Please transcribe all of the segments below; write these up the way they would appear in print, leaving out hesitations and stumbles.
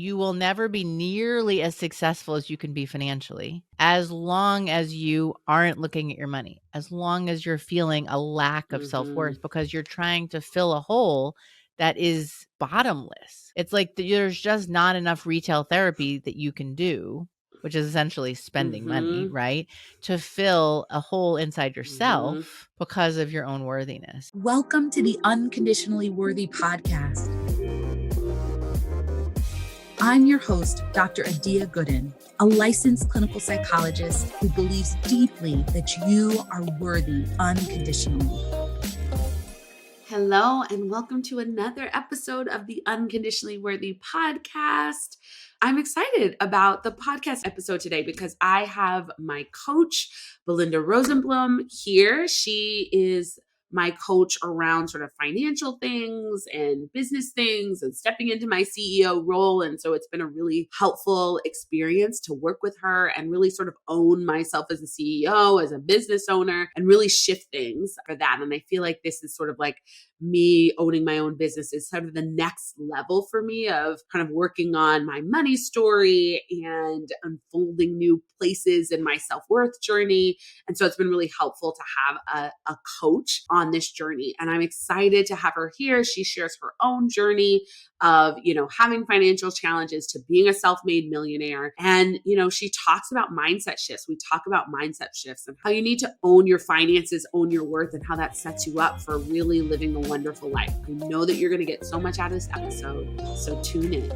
you will never be nearly as successful as you can be financially as long as you aren't looking at your money, as long as you're feeling a lack of self-worth because you're trying to fill a hole that is bottomless. It's like there's just not enough retail therapy that you can do, which is essentially spending money, right? To fill a hole inside yourself because of your own worthiness. Welcome to the Unconditionally Worthy Podcast. I'm your host, Dr. Adia Gooden, a licensed clinical psychologist who believes deeply that you are worthy unconditionally. Hello, and welcome to another episode of the Unconditionally Worthy Podcast. I'm excited about the podcast episode today because I have my coach, Belinda Rosenblum, here. She is my coach around sort of financial things and business things and stepping into my CEO role. And so it's been a really helpful experience to work with her and really sort of own myself as a CEO, as a business owner, and really shift things for that. And I feel like this is sort of like me owning my own business is sort of the next level for me of kind of working on my money story and unfolding new places in my self-worth journey. And so it's been really helpful to have a coach on this journey. And I'm excited to have her here. She shares her own journey of, having financial challenges to being a self-made millionaire. And, she talks about mindset shifts. We talk about mindset shifts and how you need to own your finances, own your worth, and how that sets you up for really living a wonderful life. I know that you're going to get so much out of this episode, so tune in.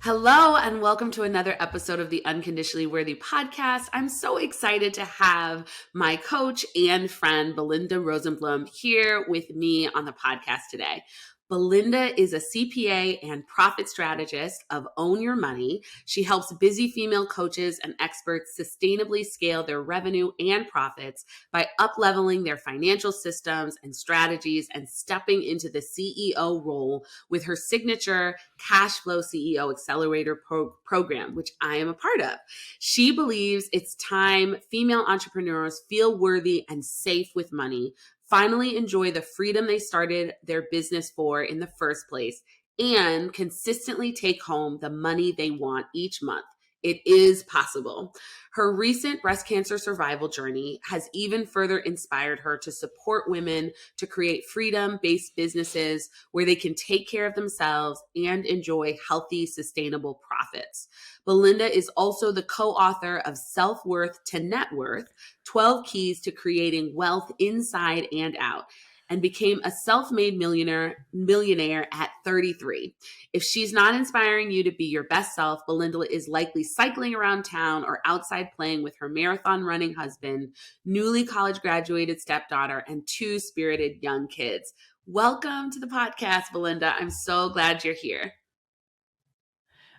Hello, and welcome to another episode of the Unconditionally Worthy Podcast. I'm so excited to have my coach and friend, Belinda Rosenblum, here with me on the podcast today. Belinda is a CPA and profit strategist of Own Your Money. She helps busy female coaches and experts sustainably scale their revenue and profits by up-leveling their financial systems and strategies and stepping into the CEO role with her signature Cash Flow CEO Accelerator program, which I am a part of. She believes it's time female entrepreneurs feel worthy and safe with money, finally enjoy the freedom they started their business for in the first place, and consistently take home the money they want each month. It is possible. Her recent breast cancer survival journey has even further inspired her to support women to create freedom-based businesses where they can take care of themselves and enjoy healthy, sustainable profits. Belinda is also the co-author of Self-Worth to Net Worth, 12 Keys to Creating Wealth Inside and Out, and became a self-made millionaire at 33. If she's not inspiring you to be your best self, Belinda is likely cycling around town or outside playing with her marathon running husband, newly college graduated stepdaughter, and 2 spirited young kids. Welcome to the podcast, Belinda. I'm so glad you're here.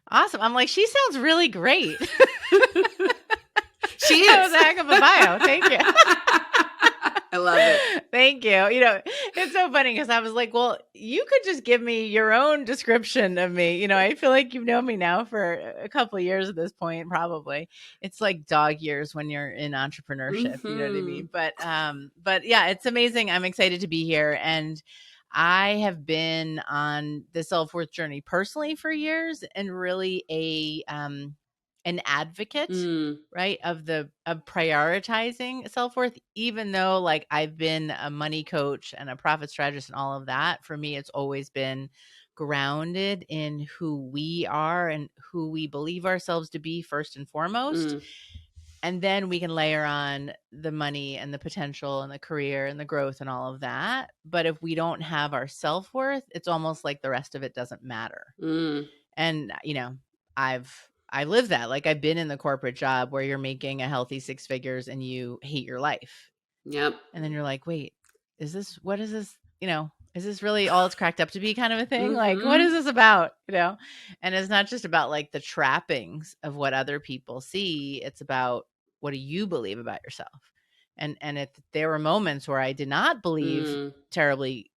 Awesome. I'm like, she sounds really great. She is. That was a heck of a bio. Thank you. I love it. Thank you. It's so funny because I was like, well, you could just give me your own description of me. I feel like you've known me now for a couple of years at this point, probably. It's like dog years when you're in entrepreneurship, you know what I mean? But yeah, it's amazing. I'm excited to be here. And I have been on the self-worth journey personally for years and really an advocate, right, of prioritizing self-worth, even though like I've been a money coach and a profit strategist and all of that. For me, it's always been grounded in who we are and who we believe ourselves to be first and foremost. And then we can layer on the money and the potential and the career and the growth and all of that. But if we don't have our self-worth, it's almost like the rest of it doesn't matter. And, I live that. Like I've been in the corporate job where you're making a healthy 6 figures and you hate your life. Yep. And then you're like, wait, is this really all it's cracked up to be kind of a thing? Like, what is this about? And it's not just about like the trappings of what other people see. It's about, what do you believe about yourself? And there were moments where I did not believe terribly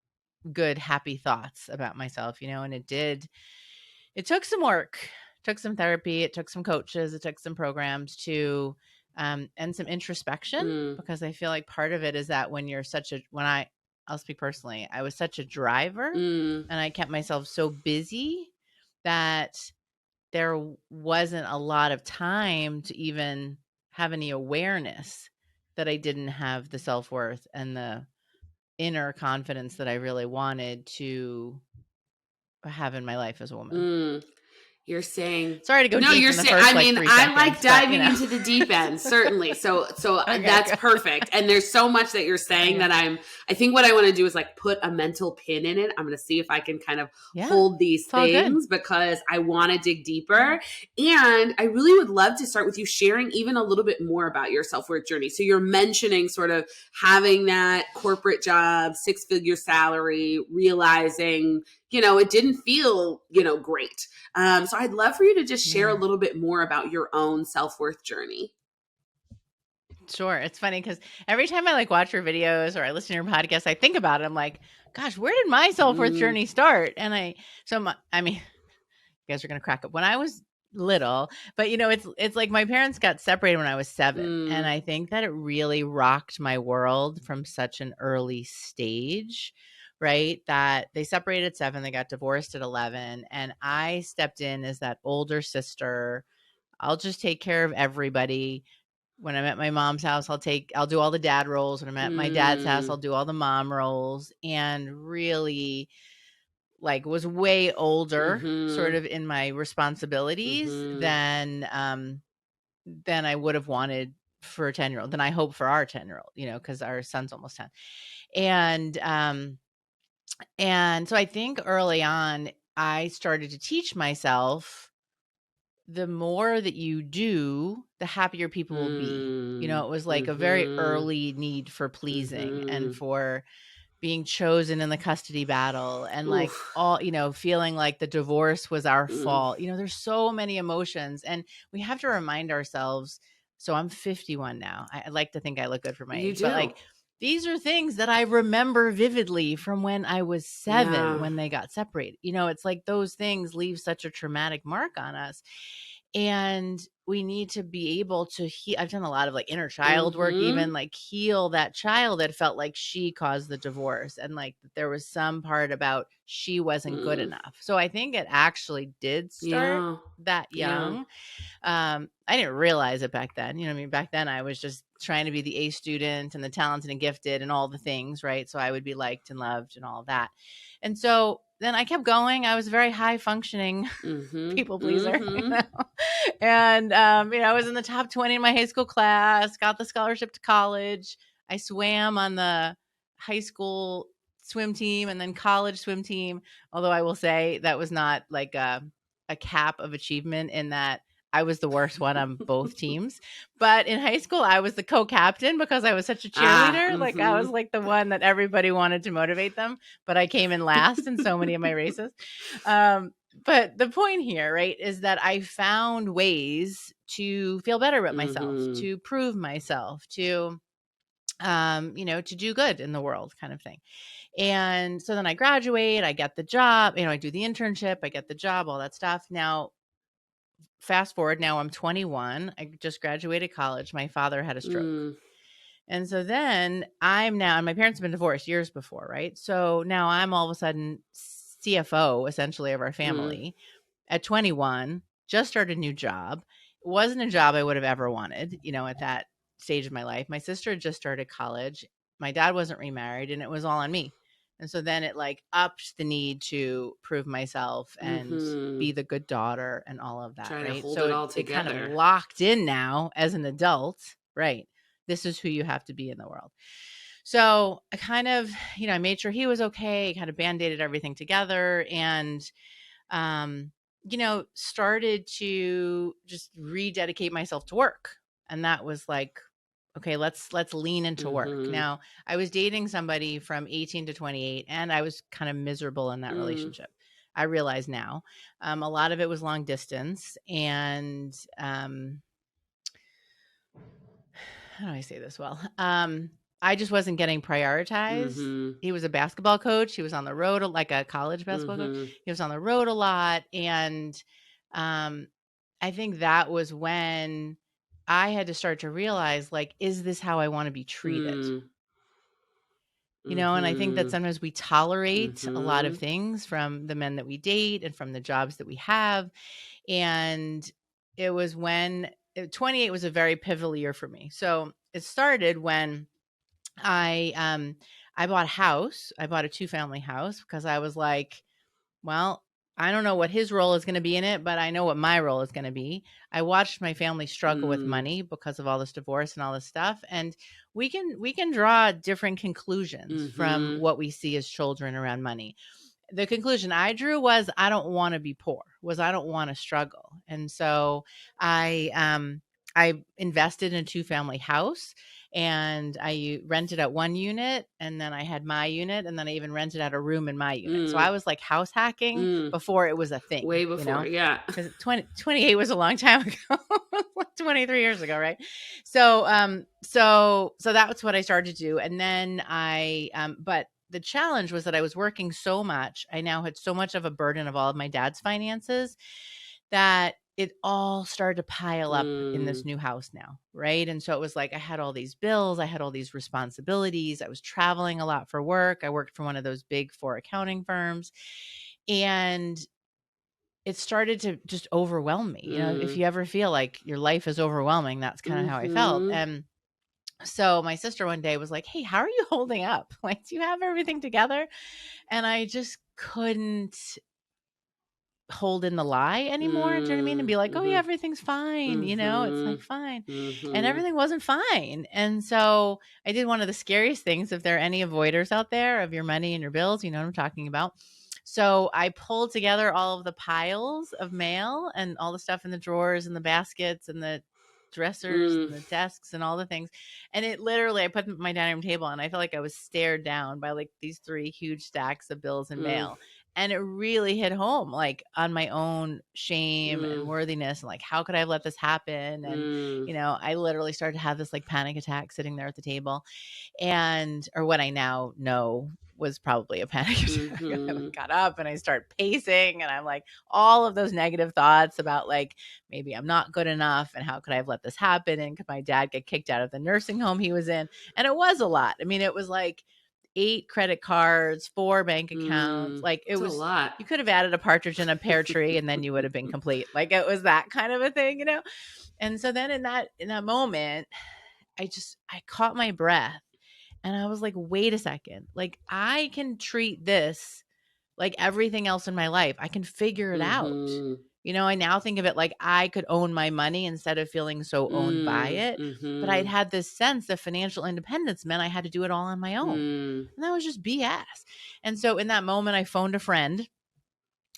good, happy thoughts about myself, and it took some work. Took some therapy, it took some coaches, it took some programs to, and some introspection, because I feel like part of it is that when I'll speak personally. I was such a driver Mm. and I kept myself so busy that there wasn't a lot of time to even have any awareness that I didn't have the self-worth and the inner confidence that I really wanted to have in my life as a woman. Mm. You're saying, Sorry to go no, deep you're in the saying, first I like mean, 3 I like seconds, but diving into the deep end, certainly. So Okay, that's good. perfect. And there's so much that you're saying Okay. that I think what I want to do is like put a mental pin in it. I'm going to see if I can kind of Yeah, hold these it's all good. things because I want to dig deeper. And I really would love to start with you sharing even a little bit more about your self-worth journey. So you're mentioning sort of having that corporate job, 6-figure salary, realizing, it didn't feel, great. So I'd love for you to just share a Yeah. little bit more about your own self-worth journey. Sure. It's funny because every time I like watch your videos or I listen to your podcast, I think about it. I'm like, gosh, where did my self-worth journey start? And you guys are going to crack up. When I was little, but it's like my parents got separated when I was 7. And I think that it really rocked my world from such an early stage, right? That they separated at 7, they got divorced at 11. And I stepped in as that older sister. I'll just take care of everybody. When I'm at my mom's house, I'll do all the dad roles. When I'm at my dad's house, I'll do all the mom roles, and really like was way older sort of in my responsibilities than I would have wanted for a 10-year-old, than I hope for our 10-year-old, because our son's almost 10. And so I think early on, I started to teach myself the more that you do, the happier people will be. It was like a very early need for pleasing and for being chosen in the custody battle and like Oof. all, feeling like the divorce was our Mm. fault. There's so many emotions and we have to remind ourselves. So I'm 51 now. I like to think I look good for my You age, but do. like these are things that I remember vividly from when I was 7, Yeah. when they got separated. It's like those things leave such a traumatic mark on us. And we need to be able to heal. I've done a lot of like inner child work, even like heal that child that felt like she caused the divorce and like there was some part about she wasn't good enough. So I think it actually did start Yeah. that young. I didn't realize it back then. I mean, back then I was just trying to be the A student and the talented and gifted and all the things, right? So I would be liked and loved and all of that. And so then I kept going. I was a very high functioning people pleaser, and I was in the top 20 in my high school class, got the scholarship to college. I swam on the high school swim team and then college swim team. Although I will say that was not like a cap of achievement in that I was the worst one on both teams. But in high school, I was the co-captain because I was such a cheerleader. Like I was like the one that everybody wanted to motivate them, but I came in last in so many of my races. But the point here, right, is that I found ways to feel better about myself, to prove myself, to to do good in the world kind of thing. And so then I graduate, I get the job, I do the internship, I get the job, all that stuff. Now, fast forward, now I'm 21. I just graduated college. My father had a stroke. And so then and my parents have been divorced years before, right? So now I'm all of a sudden CFO essentially of our family at 21, just started a new job. It wasn't a job I would have ever wanted, at that stage of my life. My sister had just started college. My dad wasn't remarried and it was all on me. And so then it like upped the need to prove myself and be the good daughter and all of that, Try to right? hold So it all it kind of together. locked in now as an adult, right? This is who you have to be in the world. So I kind of, I made sure he was okay, kind of band-aided everything together and started to just rededicate myself to work. And that was like, okay, let's lean into work. Now, I was dating somebody from 18 to 28 and I was kind of miserable in that relationship. I realize now. A lot of it was long distance and how do I say this well? I just wasn't getting prioritized. He was a basketball coach. He was on the road, like a college basketball coach. He was on the road a lot. And I think that was when I had to start to realize, like, is this how I want to be treated? And I think that Mm-hmm. sometimes we tolerate a lot of Mm-hmm. things from the men that we date and from the jobs that we have. And it was when 28 was a very pivotal year for me. So it started when I bought a house. I bought a 2-family house because I was like, well, I don't know what his role is going to be in it, but I know what my role is going to be. I watched my family struggle with Mm. money because of all this divorce and all this stuff, and we can draw different conclusions from Mm-hmm. what we see as children around money. The conclusion I drew was I don't want to be poor, was I don't want to struggle. And so I invested in a 2-family house, and I rented out one unit, and then I had my unit, and then I even rented out a room in my unit. So I Mm. was like house hacking Mm. before it was a thing, Way before, yeah. because 28 was a long time ago, like 23 years ago, right? So that's what I started to do. And then but the challenge was that I was working so much. I now had so much of a burden of all of my dad's finances that it all started to pile up in this Mm. new house now, right? And so it was like I had all these bills, I had all these responsibilities. I was traveling a lot for work. I worked for one of those big 4 accounting firms, and it started to just overwhelm me. If Mm. you ever feel like your life is overwhelming, that's kind of how I felt. Mm-hmm. And so my sister one day was like, "Hey, how are you holding up? Like, do you have everything together?" And I just couldn't hold in the lie anymore. Do you know what I mean? And Mm. be like, "Oh yeah, Mm-hmm. everything's fine." It's Mm-hmm. like fine. And Mm-hmm. everything wasn't fine. And so I did one of the scariest things. If there are any avoiders out there of your money and your bills, you know what I'm talking about. So I pulled together all of the piles of mail and all the stuff in the drawers and the baskets and the dressers Mm. and the desks and all the things. And it literally, I put them at my dining room table, and I felt like I was stared down by like these 3 huge stacks of bills and Mm. mail. And it really hit home, like on my own shame and Mm. worthiness, and like, how could I have let this happen? And, Mm. I literally started to have this like panic attack sitting there at the table, or what I now know was probably a panic attack. And I Mm-hmm. like got up and I start pacing, and I'm like, all of those negative thoughts about like, maybe I'm not good enough, and how could I have let this happen? And could my dad get kicked out of the nursing home he was in? And it was a lot. I mean, it was like 8 credit cards, 4 bank accounts. Mm. Like it It's a was, lot. you could have added a partridge in a pear tree and then you would have been complete. Like it was that kind of a thing. And so then in that moment, I caught my breath, and I was like, wait a second. Like I can treat this like everything else in my life. I can figure it out. Mm-hmm. I now think of it like I could own my money instead of feeling so owned by Mm. it. But I'd Mm-hmm. had this sense that financial independence meant I had to do it all on my own. Mm. And that was just BS. And so in that moment, I phoned a friend.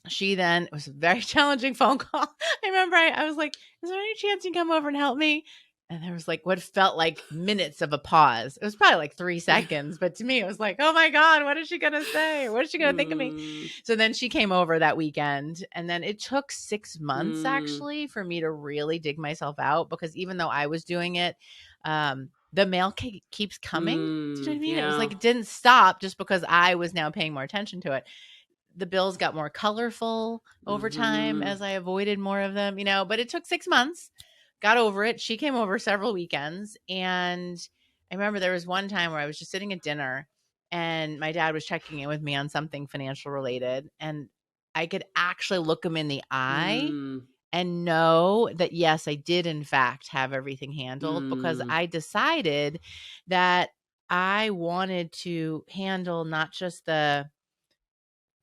It was a very challenging phone call. I remember I was like, "Is there any chance you can come over and help me?" And there was like what felt like minutes of a pause. It was probably like 3 seconds, but to me, it was like, "Oh my God, what is she going to say? What is she going to think of me?" Mm. So then she came over that weekend, and then it took 6 months Mm. actually for me to really dig myself out, because even though I was doing it, the mail keeps coming. Do you know what I Mm. mean? It was Yeah. like it didn't stop just because I was now paying more attention to it. The bills got more colorful over time Mm-hmm. as I avoided more of them, but it took 6 months, got over it. She came over several weekends. And I remember there was one time where I was just sitting at dinner, and my dad was checking in with me on something financial related. And I could actually look him in the eye Mm. and know that, yes, I did in fact have everything handled, because Mm. I decided that I wanted to handle not just the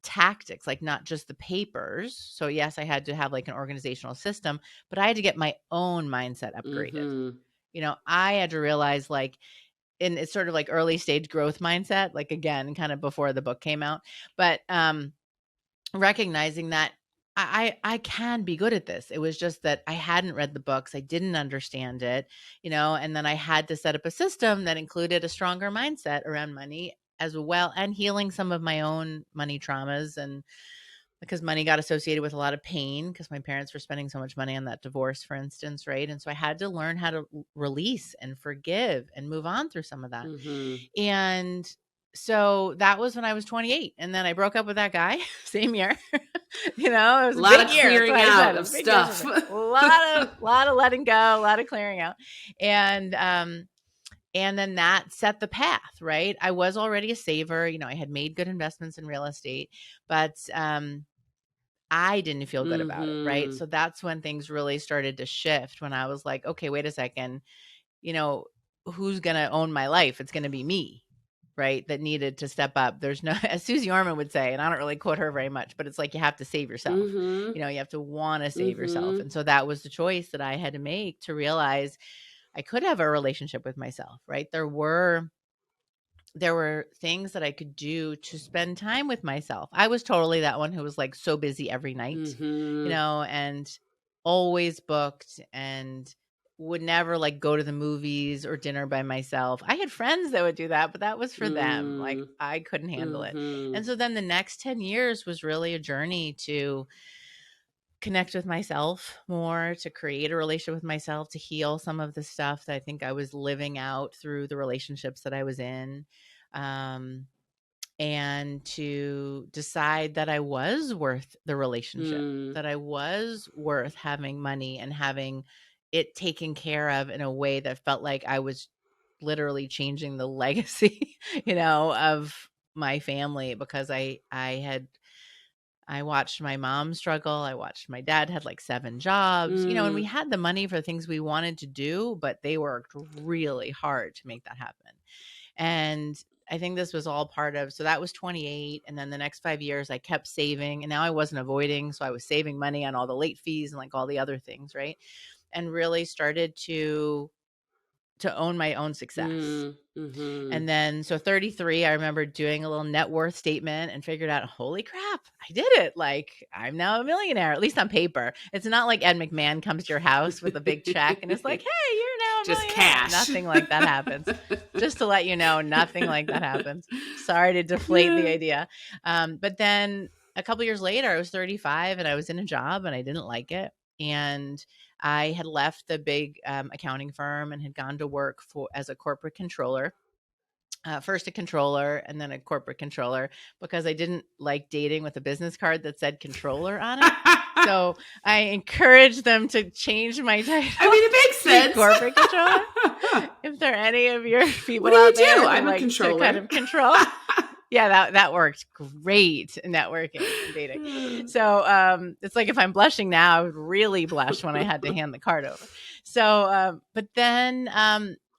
tactics, like not just the papers. So yes, I had to have like an organizational system, but I had to get my own mindset upgraded. Mm-hmm. I had to realize, like, and it's sort of like early stage growth mindset, like again, kind of before the book came out, but recognizing that I can be good at this. It was just that I hadn't read the books, I didn't understand it, and then I had to set up a system that included a stronger mindset around money as well, and healing some of my own money traumas. And because money got associated with a lot of pain, because my parents were spending so much money on that divorce, for instance, right? And so I had to learn how to release and forgive and move on through some of that. Mm-hmm. And so that was when I was 28. And then I broke up with that guy same year. It was A a lot big of year. That's clearing why I out said a of big year for stuff. me. A lot of letting go, a lot of clearing out. And And then that set the path, right? I was already a saver. I had made good investments in real estate, but I didn't feel good about it, right? Mhm. So that's when things really started to shift, when I was like, okay, wait a second, you know, who's going to own my life? It's going to be me, right? That needed to step up. There's no, as Susie Orman would say, and I don't really quote her very much, but it's like, you have to save yourself. Mhm. You have to want to save yourself. Mhm. And so that was the choice that I had to make, to realize I could have a relationship with myself, right? There were things that I could do to spend time with myself. I was totally that one who was like so busy every night, Mhm. and always booked, and would never like go to the movies or dinner by myself. I had friends that would do that, but that was for them. Like, Mm. I couldn't handle it. And Mhm. so then the next 10 years was really a journey to connect with myself more, to create a relationship with myself, to heal some of the stuff that I think I was living out through the relationships that I was in. Um, and to decide that I was worth the relationship, Mm. that I was worth having money and having it taken care of in a way that felt like I was literally changing the legacy, of my family, because I watched my mom struggle. I watched my dad had like 7 jobs, and we Mm. had the money for things we wanted to do, but they worked really hard to make that happen. And I think this was all part of, so that was 28. And then the next 5 years, I kept saving. And now I wasn't avoiding. So I was saving money on all the late fees and like all the other things. Right. And really started to own my own success. Mm. Mhm. And then, so 33, I remember doing a little net worth statement and figured out, holy crap, I did it. Like, I'm now a millionaire, at least on paper. It's not like Ed McMahon comes to your house with a big check and it's like, hey, you're now a Just millionaire. cash. Nothing like that happens. Just to let you know, nothing like that happens. Sorry to deflate the idea. But then a couple years later, I was 35 and I was in a job and I didn't like it. And I had left the big accounting firm and had gone to work as a corporate controller. First a controller and then a corporate controller, because I didn't like dating with a business card that said controller on it. So I encouraged them to change my title. I mean, it makes to sense. corporate controller. If there are any of your people What do you out there do? who I'm a like to controller. kind of control. Yeah, that worked great in networking and dating. So it's like, if I'm blushing now, I would really blush when I had to hand the card over. So, but then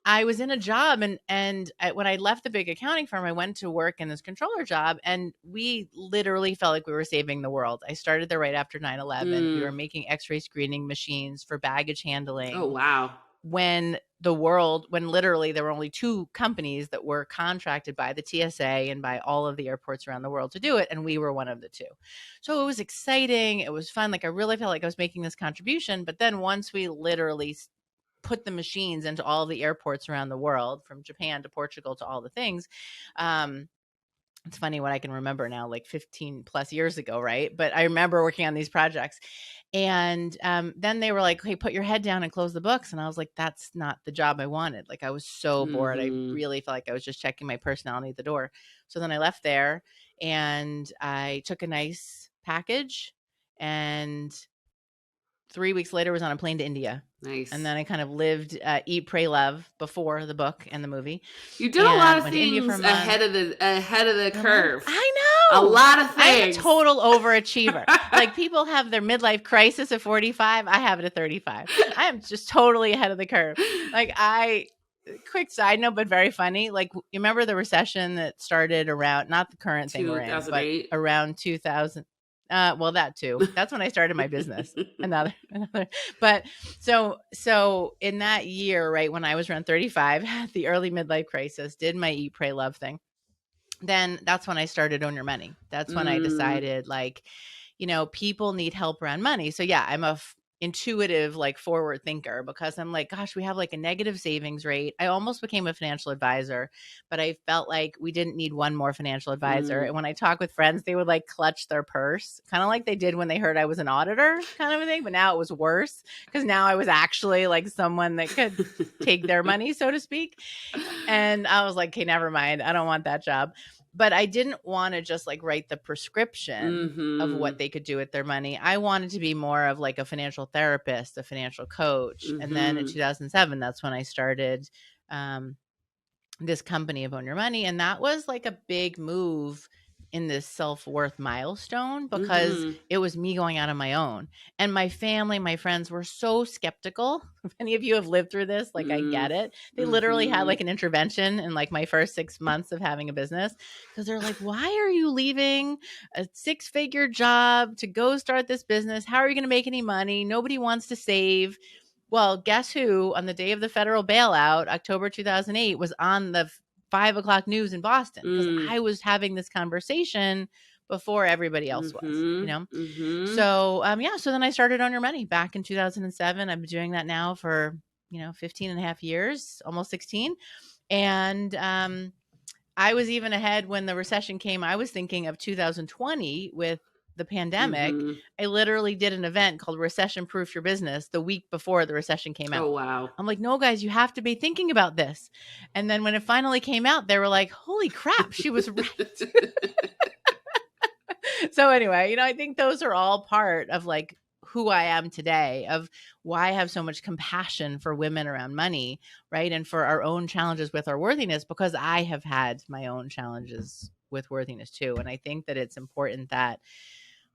I was in a job, and when I left the big accounting firm, I went to work in this controller job, and we literally felt like we were saving the world. I started there right after 9/11. We were making X-ray screening machines for baggage handling. Oh, wow. When literally there were only 2 companies that were contracted by the TSA and by all of the airports around the world to do it, and we were one of the 2. So it was exciting. It was fun. Like, I really felt like I was making this contribution. But then once we literally put the machines into all the airports around the world, from Japan to Portugal to all the things, it's funny what I can remember now, like 15 plus years ago, right? But I remember working on these projects. And then they were like, hey, put your head down and close the books. And I was like, that's not the job I wanted. Like, I was so bored. I really felt like I was just checking my personality at the door. So then I left there and I took a nice package, and 3 weeks later was on a plane to India. Nice. And then I kind of lived Eat, Pray, Love before the book and the movie. You did a lot of went to India for a things month. ahead of the curve. I know. A lot of I'm a things. total overachiever. Like, people have their midlife crisis at 45. I have it at 35. I am just totally ahead of the curve. Like, quick side note, but very funny. Like, you remember the recession that started around, not the current thing we're in, but 2008. around 2000. Well, that too. That's when I started my business. Another. But so in that year, right, when I was around 35, had the early midlife crisis, did my Eat, Pray, Love thing. Then that's when I started Own Your Money. That's when I decided, like, people need help around money. So yeah, I'm a intuitive, like, forward thinker, because I'm like, gosh, we have like a negative savings rate. I almost became a financial advisor, but I felt like we didn't need one more financial advisor. And when I talk with friends, they would like clutch their purse, kind of like they did when they heard I was an auditor, kind of a thing. But now it was worse, because now I was actually like someone that could take their money, so to speak. And I was like, okay, never mind. I don't want that job. But I didn't want to just like write the prescription of what they could do with their money. I wanted to be more of like a financial therapist, a financial coach. And then in 2007, that's when I started this company of Own Your Money. And that was like a big move in this self-worth milestone because Mhm. it was me going out on my own. And my family, my friends were so skeptical. If any of you have lived through this, like I Mm. get it. They literally had Mhm. like an intervention in like my first 6 months of having a business because they're like, "Why are you leaving a six-figure job to go start this business? How are you going to make any money? Nobody wants to save." Well, guess who on the day of the federal bailout, October 2008, was on the 5 o'clock news in Boston because Mm. I was having this conversation before everybody else was, you Mhm. know? Mhm. So, yeah, so then I started On Your Money back in 2007. I've been doing that now for, 15 and a half years, almost 16. And I was even ahead when the recession came. I was thinking of 2020 with the pandemic. Mhm. I literally did an event called Recession Proof Your Business the week before the recession came Oh, out. wow. I'm like, no, guys, you have to be thinking about this. And then when it finally came out, they were like, holy crap, she was right. So anyway, I think those are all part of like who I am today, of why I have so much compassion for women around money, right? And for our own challenges with our worthiness, because I have had my own challenges with worthiness too. And I think that it's important that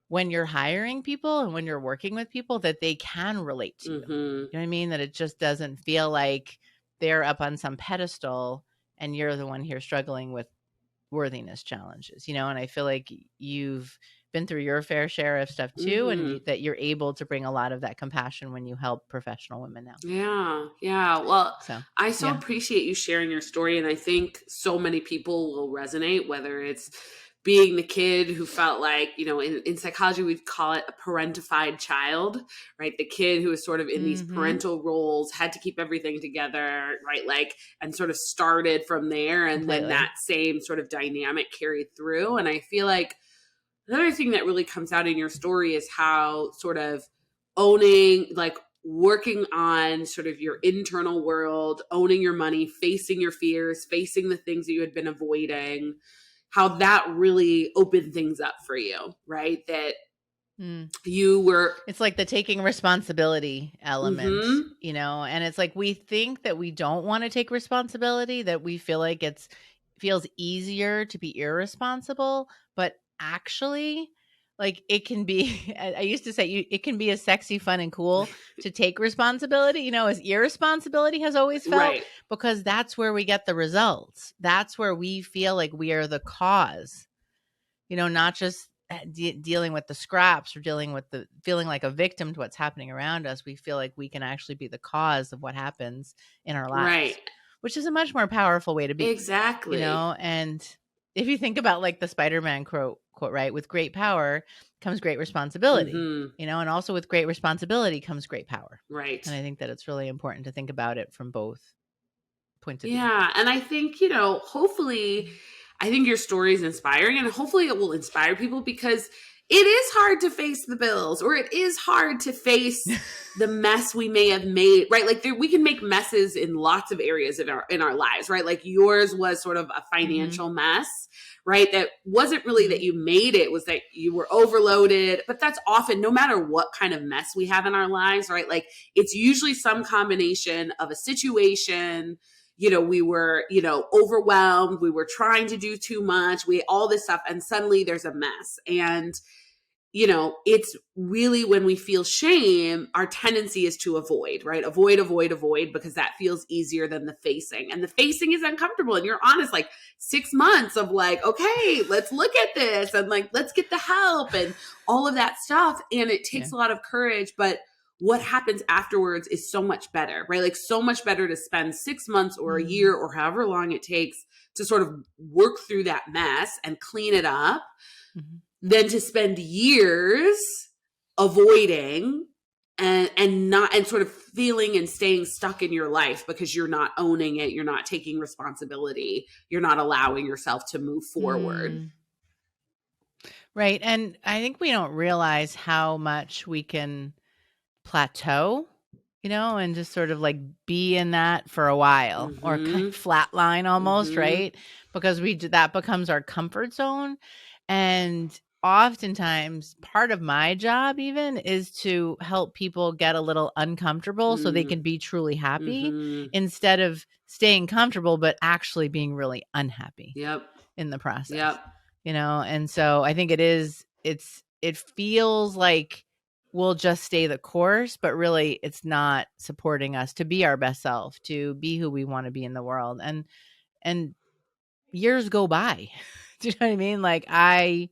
when you're hiring people and when you're working with people, that they can relate to you. Mhm. You know what I mean? That it just doesn't feel like they're up on some pedestal and you're the one here struggling with worthiness challenges, and I feel like you've been through your fair share of stuff too, and Mhm. that you're able to bring a lot of that compassion when you help professional women now. Yeah, yeah. Well, So, I so yeah. appreciate you sharing your story. And I think so many people will resonate, whether it's being the kid who felt like, in psychology, we'd call it a parentified child, right? The kid who was sort of in these Mhm. parental roles, had to keep everything together, right? Like, and sort of started from there. And then Completely. that same sort of dynamic carried through. And I feel like another thing that really comes out in your story is how sort of owning, like working on sort of your internal world, owning your money, facing your fears, facing the things that you had been avoiding, how that really opened things up for you, right? That Mm. you were, It's like the taking responsibility element, mm-hmm, and it's like we think that we don't want to take responsibility, that we feel like feels easier to be irresponsible, but actually like it can be I used to say it can be as sexy, fun and cool to take responsibility, as irresponsibility has always felt, right, because that's where we get the results. That's where we feel like we are the cause, not just dealing with the scraps or dealing with the feeling like a victim to what's happening around us. We feel like we can actually be the cause of what happens in our right, lives, which is a much more powerful way to be, exactly. and if you think about like the Spider-Man quote, right? With great power comes great responsibility, Mm-hmm, and also with great responsibility comes great power. right. And I think that it's really important to think about it from both points of view. Yeah. And I think, hopefully, I think your story is inspiring and hopefully it will inspire people because it is hard to face the bills or it is hard to face the mess we may have made, right? Like we can make messes in lots of areas in our lives, right? Like yours was sort of a Mm-hmm. financial mess, right? That wasn't really Mm-hmm. that you made it, was that you were overloaded. But that's often, no matter what kind of mess we have in our lives, right? Like it's usually some combination of a situation, we were, overwhelmed, we were trying to do too much, all this stuff, and suddenly there's a mess. And, it's really when we feel shame, our tendency is to avoid, right? Avoid, because that feels easier than the facing. And the facing is uncomfortable. And you're honest, like 6 months of like, okay, let's look at this and like, let's get the help and all of that stuff. And it Yeah. takes a lot of courage, but what happens afterwards is so much better, right? Like so much better to spend 6 months or a Mm-hmm. year or however long it takes to sort of work through that mess and clean it up Mm-hmm. than to spend years avoiding and not, and sort of feeling and staying stuck in your life because you're not owning it, you're not taking responsibility, you're not allowing yourself to move forward. Mm. Right. And I think we don't realize how much we can plateau, and just sort of like be in that for a while or kind Mhm. of flatline almost, Mhm. right? Because that becomes our comfort zone. And oftentimes part of my job even is to help people get a little uncomfortable so they can be truly happy instead of staying comfortable, but actually being really unhappy in the process, And so I think it feels like we'll just stay the course, but really it's not supporting us to be our best self, to be who we want to be in the world. And years go by. Do you know what I mean? Like I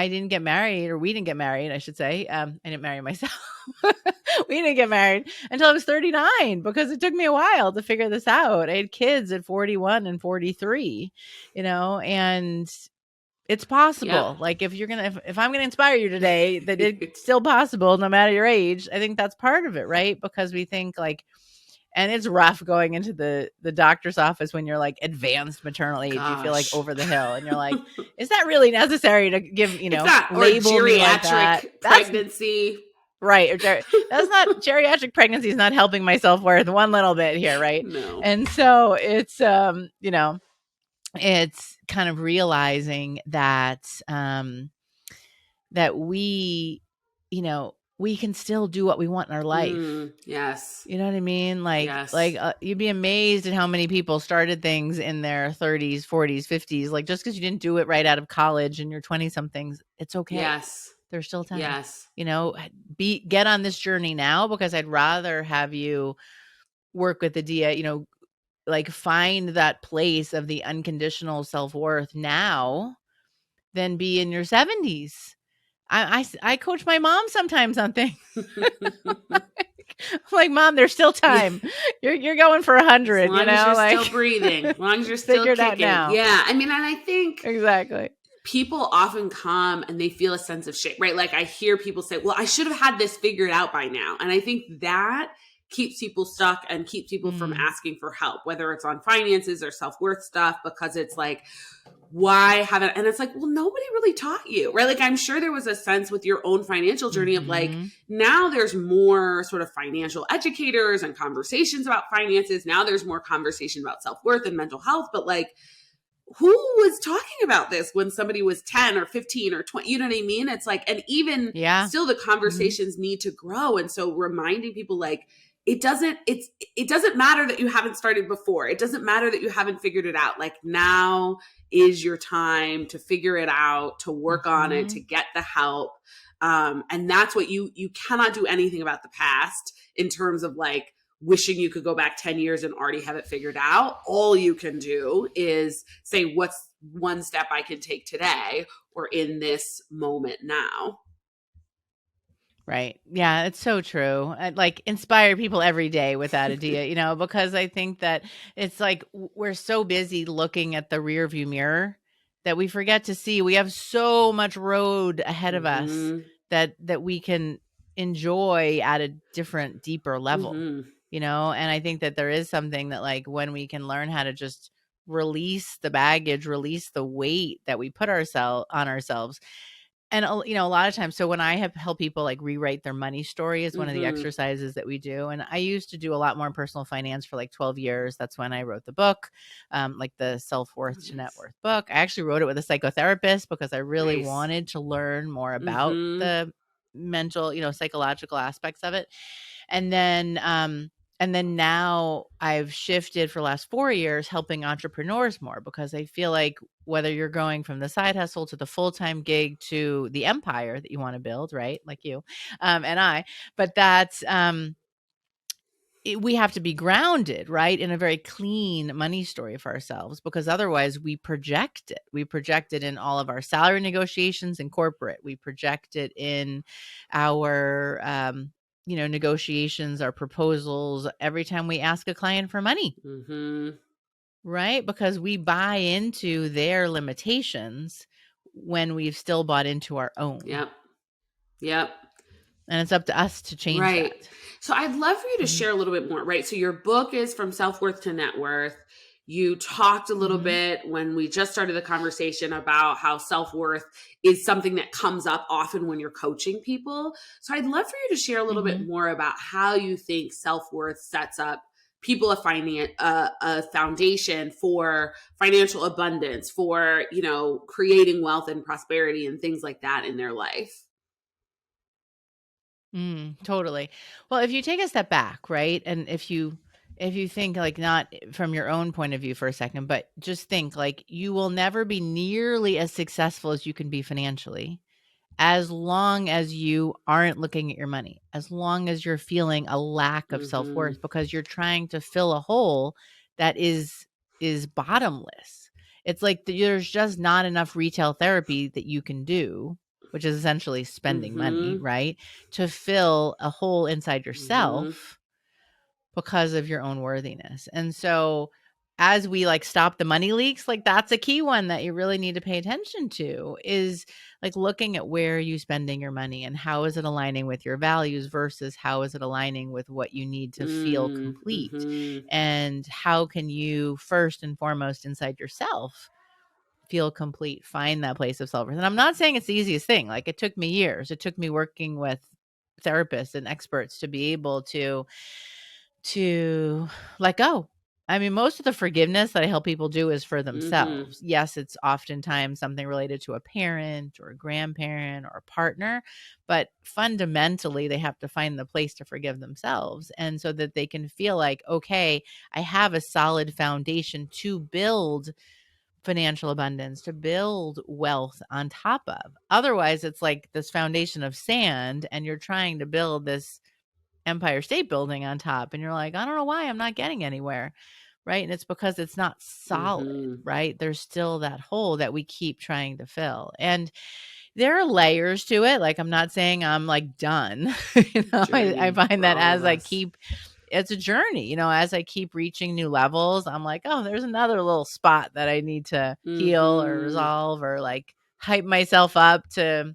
didn't get married, or we didn't get married, I should say. I didn't marry myself. We didn't get married until I was 39 because it took me a while to figure this out. I had kids at 41 and 43, and it's possible. Like if I'm going to inspire you today, that it's still possible no matter your age. I think that's part of it, right? Because we think like, and it's rough going into the doctor's office when you're like advanced maternal age. You feel like over the hill, and you're like, is that really necessary to give, label or me like that? Pregnancy. Right. That's not geriatric pregnancy is not helping my self-worth one little bit here. Right. No. And so it's, it's kind of realizing that, that we, we can still do what we want in our life. Yes. You know what I mean? Like, you'd be amazed at how many people started things in their 30s, 40s, 50s. Like just because you didn't do it right out of college and you're 20 somethings, it's okay. Yes. There's still time. Yes. Get on this journey now, because I'd rather have you work with the DA, like find that place of the unconditional self-worth now than be in your 70s. I coach my mom sometimes on things. Like, Mom, there's still time. You're going for 100. As long as you're still breathing, as long as you're still kicking. Out now. Yeah, I mean, and I think exactly. People often come and they feel a sense of shame, right? Like I hear people say, well, I should have had this figured out by now. And I think that keeps people stuck and keeps people from asking for help, whether it's on finances or self-worth stuff, because it's like, why haven't, and it's like, well, nobody really taught you, right? Like I'm sure there was a sense with your own financial journey of like, now there's more sort of financial educators and conversations about finances. Now there's more conversation about self-worth and mental health, but like, who was talking about this when somebody was 10 or 15 or 20? You know what I mean? It's like, and even still the conversations need to grow. And so reminding people like, it doesn't matter that you haven't started before. It doesn't matter that you haven't figured it out. Like now is your time to figure it out, to work on it, to get the help. And that's what you cannot do anything about the past in terms of like, wishing you could go back 10 years and already have it figured out. All you can do is say, what's one step I can take today or in this moment now? Right. Yeah, it's so true. I'd like inspire people every day with that idea, because I think that it's like we're so busy looking at the rear view mirror that we forget to see we have so much road ahead of us that we can enjoy at a different, deeper level. And I think that there is something that like when we can learn how to just release the baggage, release the weight that we put on ourselves. And, a lot of times, so when I have helped people like rewrite their money story is one of the exercises that we do. And I used to do a lot more in personal finance for like 12 years. That's when I wrote the book, like the Self-Worth to Net Worth book. I actually wrote it with a psychotherapist because I really wanted to learn more about the mental, psychological aspects of it. And then now I've shifted for the last 4 years helping entrepreneurs more, because I feel like whether you're going from the side hustle to the full-time gig to the empire that you want to build, right? Like you and I, but that's we have to be grounded, right, in a very clean money story for ourselves, because otherwise we project it. We project it in all of our salary negotiations in corporate. We project it in our negotiations, our proposals, every time we ask a client for money, right? Because we buy into their limitations when we've still bought into our own. Yep. And it's up to us to change that. So I'd love for you to share a little bit more, right? So your book is From Self-Worth to Net Worth. You talked a little bit when we just started the conversation about how self-worth is something that comes up often when you're coaching people. So I'd love for you to share a little bit more about how you think self-worth sets up people a foundation for financial abundance, for, creating wealth and prosperity and things like that in their life. Totally. Well, if you take a step back, right? And if you think like not from your own point of view for a second, but just think like you will never be nearly as successful as you can be financially as long as you aren't looking at your money, as long as you're feeling a lack of self-worth because you're trying to fill a hole that is bottomless. It's like there's just not enough retail therapy that you can do, which is essentially spending money, right? To fill a hole inside yourself because of your own worthiness. And so as we like stop the money leaks, like that's a key one that you really need to pay attention to is like looking at where are you spending your money and how is it aligning with your values versus how is it aligning with what you need to feel complete, and how can you first and foremost inside yourself feel complete, find that place of self-worth. And I'm not saying it's the easiest thing. Like it took me years. It took me working with therapists and experts to be able to let go. I mean, most of the forgiveness that I help people do is for themselves. Yes, it's oftentimes something related to a parent or a grandparent or a partner, but fundamentally they have to find the place to forgive themselves. And so that they can feel like, okay, I have a solid foundation to build financial abundance, to build wealth on top of. Otherwise, it's like this foundation of sand and you're trying to build this Empire State Building on top and you're like, I don't know why I'm not getting anywhere, right? And it's because it's not solid, right? There's still that hole that we keep trying to fill. And there are layers to it. Like I'm not saying I'm like done. I find that as I keep, it's a journey, as I keep reaching new levels, I'm like, oh, there's another little spot that I need to heal or resolve or like hype myself up to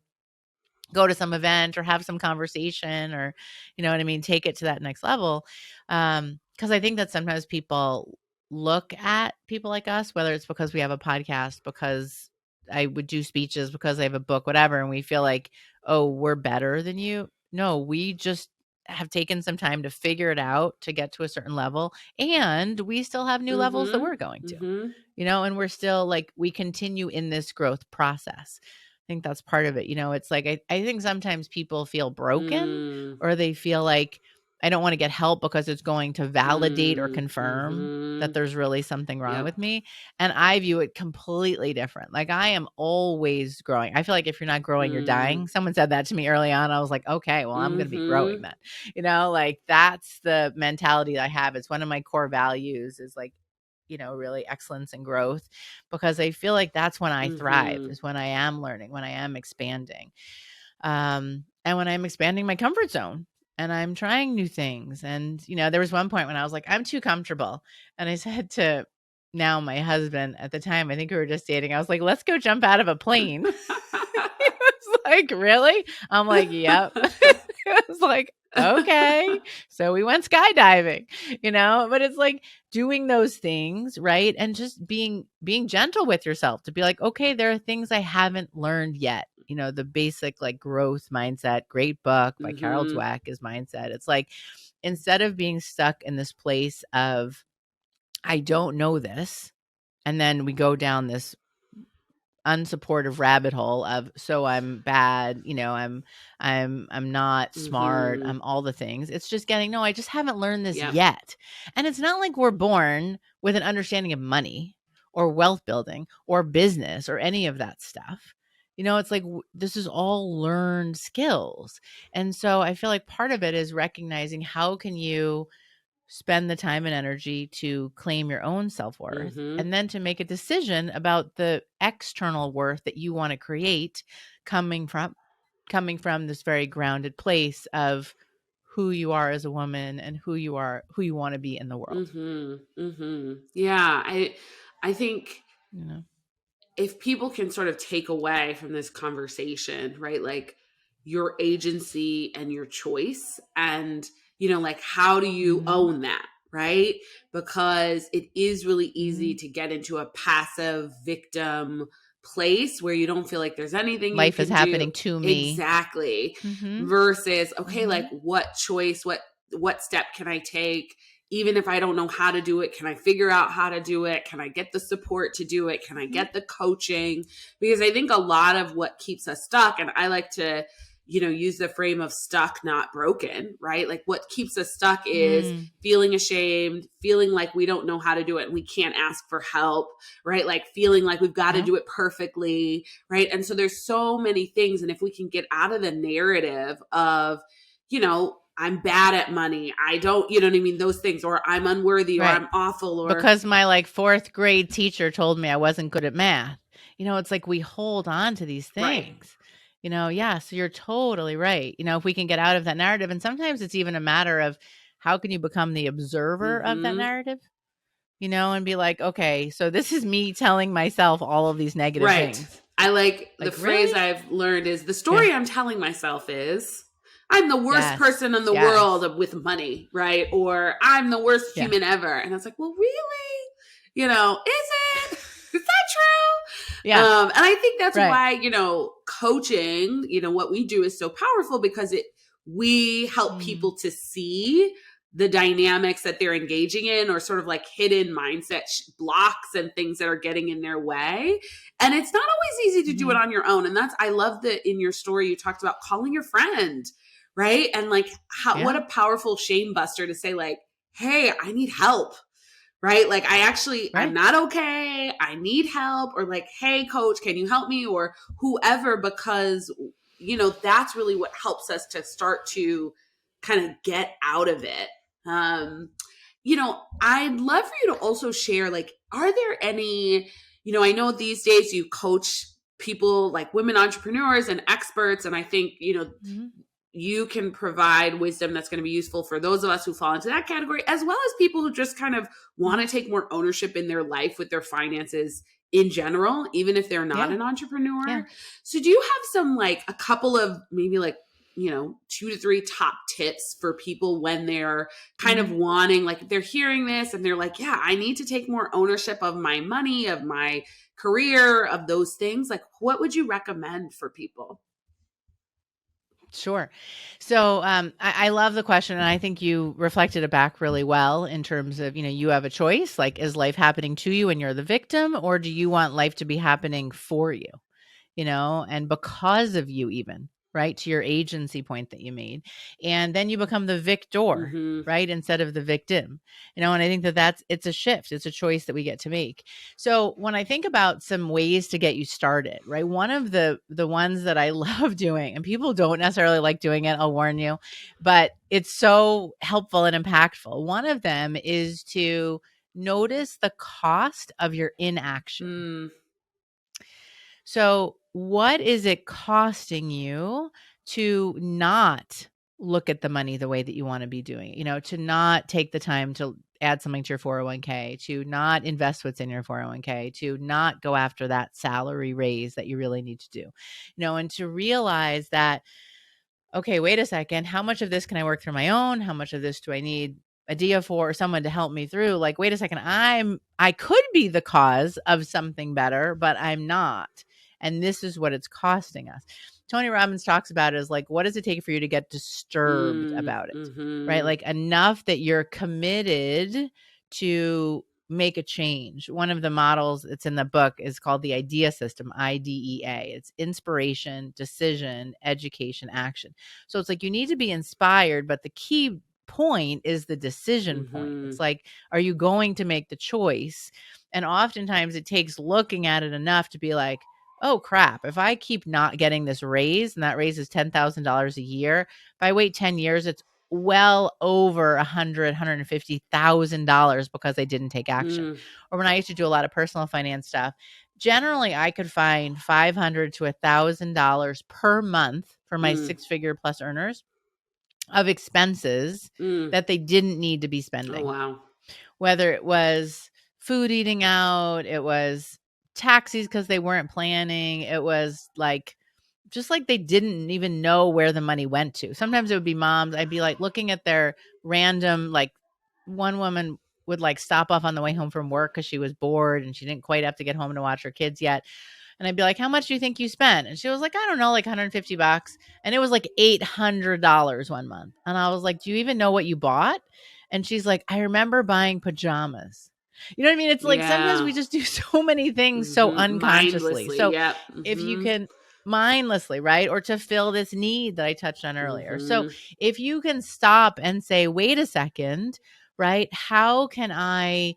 go to some event or have some conversation or, you know what I mean? Take it to that next level. Cause I think that sometimes people look at people like us, whether it's because we have a podcast, because I would do speeches, because I have a book, whatever. And we feel like, oh, we're better than you. No, we just have taken some time to figure it out to get to a certain level. And we still have new levels that we're going to, and we're still like, we continue in this growth process. I think that's part of it. It's like, I think sometimes people feel broken or they feel like I don't want to get help because it's going to validate or confirm that there's really something wrong with me. And I view it completely different. Like I am always growing. I feel like if you're not growing, you're dying. Someone said that to me early on. I was like, okay, well, I'm going to be growing then. Like that's the mentality that I have. It's one of my core values is like, really excellence and growth, because I feel like that's when I thrive, is when I am learning, when I am expanding. And when I'm expanding my comfort zone and I'm trying new things. And, there was one point when I was like, I'm too comfortable. And I said to now my husband at the time, I think we were just dating, I was like, let's go jump out of a plane. He was like, really? I'm like, yep. It was like, okay. So we went skydiving, but it's like doing those things, right? And just being gentle with yourself to be like, okay, there are things I haven't learned yet. The basic like growth mindset, great book by Carol Dweck is mindset. It's like, instead of being stuck in this place of, I don't know this, and then we go down this unsupportive rabbit hole of, so I'm bad, I'm not smart, I'm all the things. It's just getting, no, I just haven't learned this yet. And it's not like we're born with an understanding of money or wealth building or business or any of that stuff. It's like this is all learned skills. And so I feel like part of it is recognizing how can you spend the time and energy to claim your own self-worth, and then to make a decision about the external worth that you want to create coming from this very grounded place of who you are as a woman and who you want to be in the world. Yeah. I think, if people can sort of take away from this conversation, right? Like your agency and your choice, and, like, how do you own that? Right? Because it is really easy to get into a passive victim place where you don't feel like there's anything life you is can happening do. to me. Exactly. Versus, okay, like what choice, what step can I take even if I don't know how to do it, can I figure out how to do it? Can I get the support to do it? Can I get the coaching? Because I think a lot of what keeps us stuck, and I like to, use the frame of stuck, not broken, right? Like what keeps us stuck is feeling ashamed, feeling like we don't know how to do it and we can't ask for help, right? Like feeling like we've got to do it perfectly, right? And so there's so many things. And if we can get out of the narrative of, I'm bad at money, I don't, you know what I mean? Those things, or I'm unworthy, or I'm awful, or because my like fourth grade teacher told me I wasn't good at math. It's like we hold on to these things. Right. So you're totally right. If we can get out of that narrative, and sometimes it's even a matter of how can you become the observer of that narrative, and be like, okay, so this is me telling myself all of these negative things. I like the phrase I've learned is the story I'm telling myself is I'm the worst person in the world with money, right? Or I'm the worst human ever. And I was like, well, really? Is it? Is that true? Yeah. And I think that's why, coaching, what we do is so powerful because we help people to see the dynamics that they're engaging in, or sort of like hidden mindset blocks and things that are getting in their way. And it's not always easy to do it on your own. And I love that in your story, you talked about calling your friend, right? And like, what a powerful shame buster to say like, hey, I need help, right? Like I'm not okay. I need help. Or like, hey coach, can you help me? Or whoever, because, that's really what helps us to start to kind of get out of it. I'd love for you to also share, like, are there any, I know these days you coach people like women entrepreneurs and experts. And I think, you can provide wisdom that's going to be useful for those of us who fall into that category, as well as people who just kind of want to take more ownership in their life with their finances in general, even if they're not an entrepreneur. Yeah. So do you have some, like a couple of maybe like, 2 to 3 top tips for people when they're kind of wanting, like they're hearing this and they're like, yeah, I need to take more ownership of my money, of my career, of those things. Like, what would you recommend for people? Sure. So I love the question, and I think you reflected it back really well in terms of, you have a choice. Like, is life happening to you and you're the victim, or do you want life to be happening for you, and because of you even, right? To your agency point that you made. And then you become the victor, right? Instead of the victim, and I think it's a shift. It's a choice that we get to make. So when I think about some ways to get you started, right? One of the ones that I love doing, and people don't necessarily like doing it, I'll warn you, but it's so helpful and impactful. One of them is to notice the cost of your inaction. So what is it costing you to not look at the money the way that you want to be doing it? To not take the time to add something to your 401k, to not invest what's in your 401k, to not go after that salary raise that you really need to do, and to realize that, okay, wait a second, how much of this can I work through my own? How much of this do I need a DIA for, or someone to help me through? Like, wait a second, I could be the cause of something better, but I'm not. And this is what it's costing us. Tony Robbins talks about it as like, what does it take for you to get disturbed about it? Right? Like enough that you're committed to make a change. One of the models that's in the book is called the IDEA system, IDEA. It's inspiration, decision, education, action. So it's like you need to be inspired, but the key point is the decision point. It's like, are you going to make the choice? And oftentimes it takes looking at it enough to be like, oh crap, if I keep not getting this raise, and that raise is $10,000 a year, if I wait 10 years, it's well over $150,000 because I didn't take action. Or when I used to do a lot of personal finance stuff, generally I could find $500 to $1,000 per month for my 6-figure plus earners of expenses that they didn't need to be spending. Oh, wow. Whether it was food eating out, it was taxis because they weren't planning, it was like just like they didn't even know where the money went to. Sometimes it would be moms. I'd be like looking at their random, like one woman would like stop off on the way home from work because she was bored and she didn't quite have to get home to watch her kids yet. And I'd be like, how much do you think you spent? And she was like, I don't know, like $150. And it was like $800 one month. And I was like, do you even know what you bought? And she's like, I remember buying pajamas. You know what I mean? It's like sometimes Yeah. we just do so many things so unconsciously. Mindlessly. So Yep. if you can mindlessly, right? Or to fill this need that I touched on earlier. So if you can stop and say, wait a second, right? How can I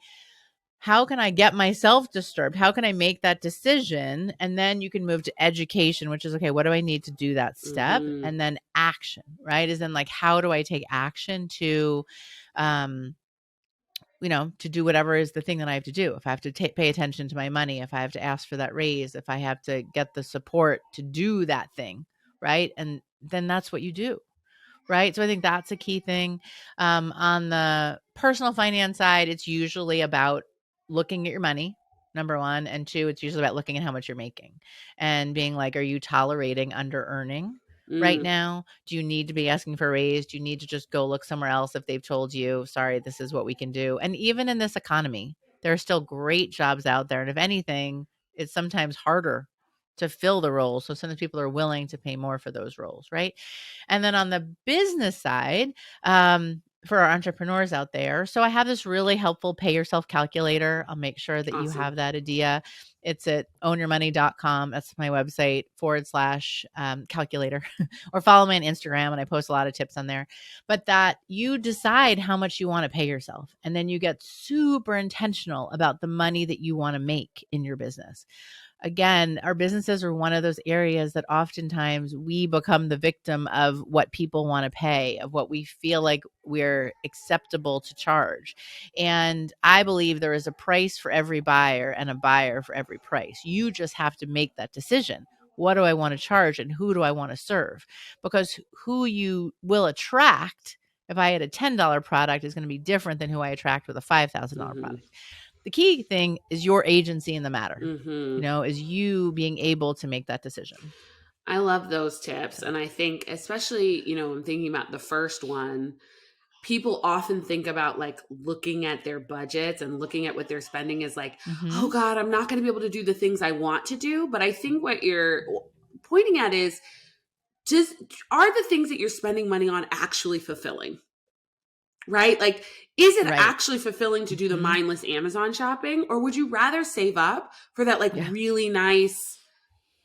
get myself disturbed? How can I make that decision? And then you can move to education, which is, okay, what do I need to do that step? And then action, right? Is then like, how do I take action to, to do whatever is the thing that I have to do. If I have to pay attention to my money, if I have to ask for that raise, if I have to get the support to do that thing, right? And then that's what you do. Right. So I think that's a key thing. On the personal finance side, it's usually about looking at your money, number one. And two, it's usually about looking at how much you're making and being like, are you tolerating under earning right now? Do you need to be asking for a raise? Do you need to just go look somewhere else if they've told you, sorry, this is what we can do? And even in this economy, there are still great jobs out there. And if anything, it's sometimes harder to fill the roles. So sometimes people are willing to pay more for those roles, right? And then on the business side, for our entrepreneurs out there, so I have this really helpful pay yourself calculator. I'll make sure that you have that idea. It's at ownyourmoney.com. That's my website / calculator. Or follow me on Instagram, and I post a lot of tips on there. But that you decide how much you want to pay yourself. And then you get super intentional about the money that you want to make in your business. Again, our businesses are one of those areas that oftentimes we become the victim of what people want to pay, of what we feel like we're acceptable to charge. And I believe there is a price for every buyer and a buyer for every price. You just have to make that decision. What do I want to charge and who do I want to serve? Because who you will attract, if I had a $10 product, is going to be different than who I attract with a $5,000 product. The key thing is your agency in the matter, is you being able to make that decision. I love those tips. And I think, especially, I'm thinking about the first one, people often think about like looking at their budgets and looking at what they're spending is like, oh God, I'm not going to be able to do the things I want to do. But I think what you're pointing at is are the things that you're spending money on actually fulfilling? Right? Like, is it actually fulfilling to do the mindless Amazon shopping? Or would you rather save up for that really nice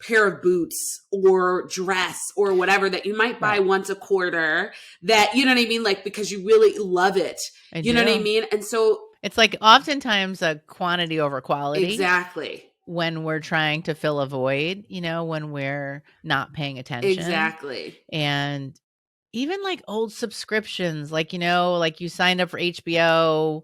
pair of boots or dress or whatever that you might buy once a quarter that, you know what I mean? Like, because you really love it. You know what I mean? And so it's like oftentimes a quantity over quality. Exactly. When we're trying to fill a void, when we're not paying attention. Exactly. And even like old subscriptions, like, like you signed up for HBO,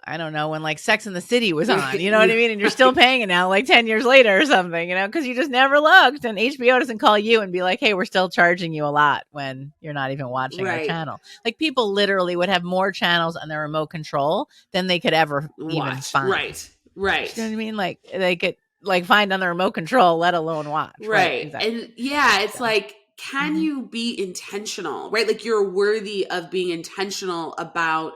I don't know, when like Sex and the City was on, you know what I mean? And you're still paying it now, like 10 years later or something, because you just never looked. And HBO doesn't call you and be like, hey, we're still charging you a lot when you're not even watching our channel. Like people literally would have more channels on their remote control than they could ever even find. Right. You know what I mean? Like they could like find on the remote control, let alone watch. Right. Exactly. And it's like, can you be intentional, right? Like you're worthy of being intentional about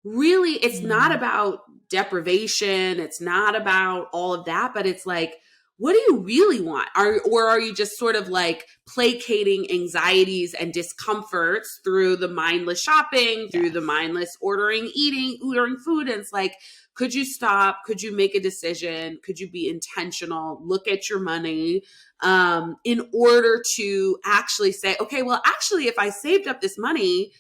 really, it's not about deprivation. It's not about all of that, but it's like, what do you really want? Or are you just sort of like placating anxieties and discomforts through the mindless shopping, through the mindless ordering food? And it's like, could you stop? Could you make a decision? Could you be intentional? Look at your money in order to actually say, okay, well, actually, if I saved up this money,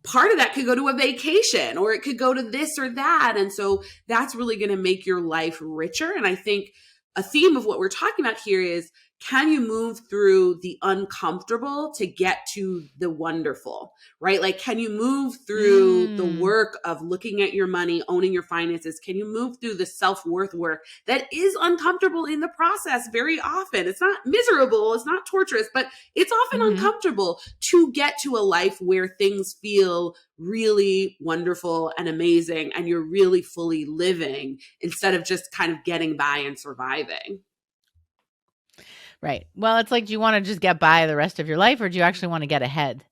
part of that could go to a vacation or it could go to this or that. And so that's really going to make your life richer. And I think a theme of what we're talking about here is, can you move through the uncomfortable to get to the wonderful, right? Like, can you move through the work of looking at your money, owning your finances? Can you move through the self-worth work that is uncomfortable in the process very often? It's not miserable, it's not torturous, but it's often uncomfortable to get to a life where things feel really wonderful and amazing and you're really fully living instead of just kind of getting by and surviving. Right. Well, it's like, do you want to just get by the rest of your life or do you actually want to get ahead?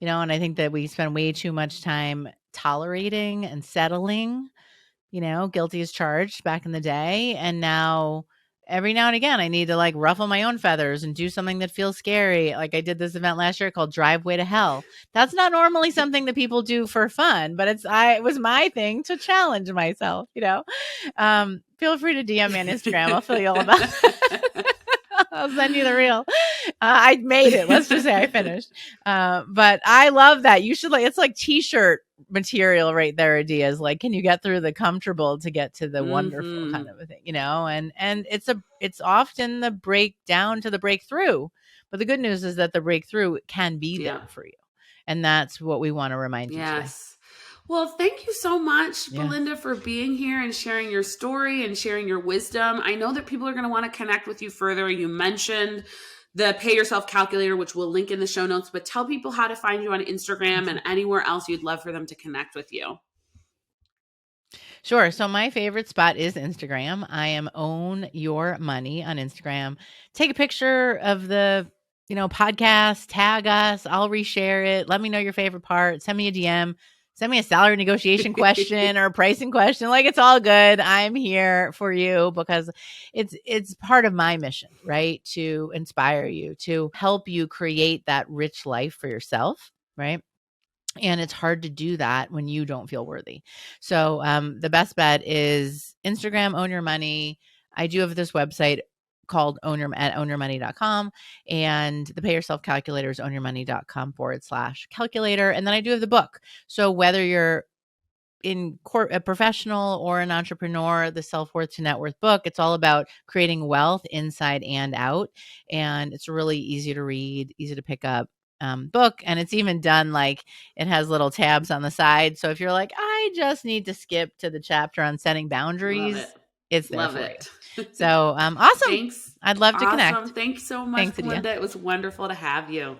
And I think that we spend way too much time tolerating and settling, guilty as charged back in the day. And now every now and again, I need to like ruffle my own feathers and do something that feels scary. Like I did this event last year called Driveway to Hell. That's not normally something that people do for fun, but it was my thing to challenge myself, Feel free to DM me on Instagram. I'll fill you all about I'll send you the reel. I made it. Let's just say I finished. But I love that. You should it's like t-shirt material right there, ideas. Like, can you get through the comfortable to get to the wonderful kind of a thing, and it's often the breakdown to the breakthrough. But the good news is that the breakthrough can be there for you. And that's what we want to remind you today. Well, thank you so much, Belinda, for being here and sharing your story and sharing your wisdom. I know that people are going to want to connect with you further. You mentioned the Pay Yourself Calculator, which we'll link in the show notes, but tell people how to find you on Instagram and anywhere else you'd love for them to connect with you. Sure. So my favorite spot is Instagram. I am Own Your Money on Instagram. Take a picture of the podcast, tag us. I'll reshare it. Let me know your favorite part. Send me a DM. Send me a salary negotiation question or a pricing question. Like, it's all good. I'm here for you because it's part of my mission, right? To inspire you, to help you create that rich life for yourself, right? And it's hard to do that when you don't feel worthy. So the best bet is Instagram, Own Your Money. I do have this website called ownyourmoney.com, and the Pay Yourself Calculator is ownyourmoney.com/calculator. And then I do have the book. So whether you're a professional or an entrepreneur, the Self-Worth to Net Worth book, it's all about creating wealth inside and out. And it's really easy to read, easy to pick up book. And it's even done it has little tabs on the side. So if you're like, I just need to skip to the chapter on setting boundaries, it's there for you. So awesome. Thanks. I'd love to connect. Thanks so much, Belinda. It was wonderful to have you.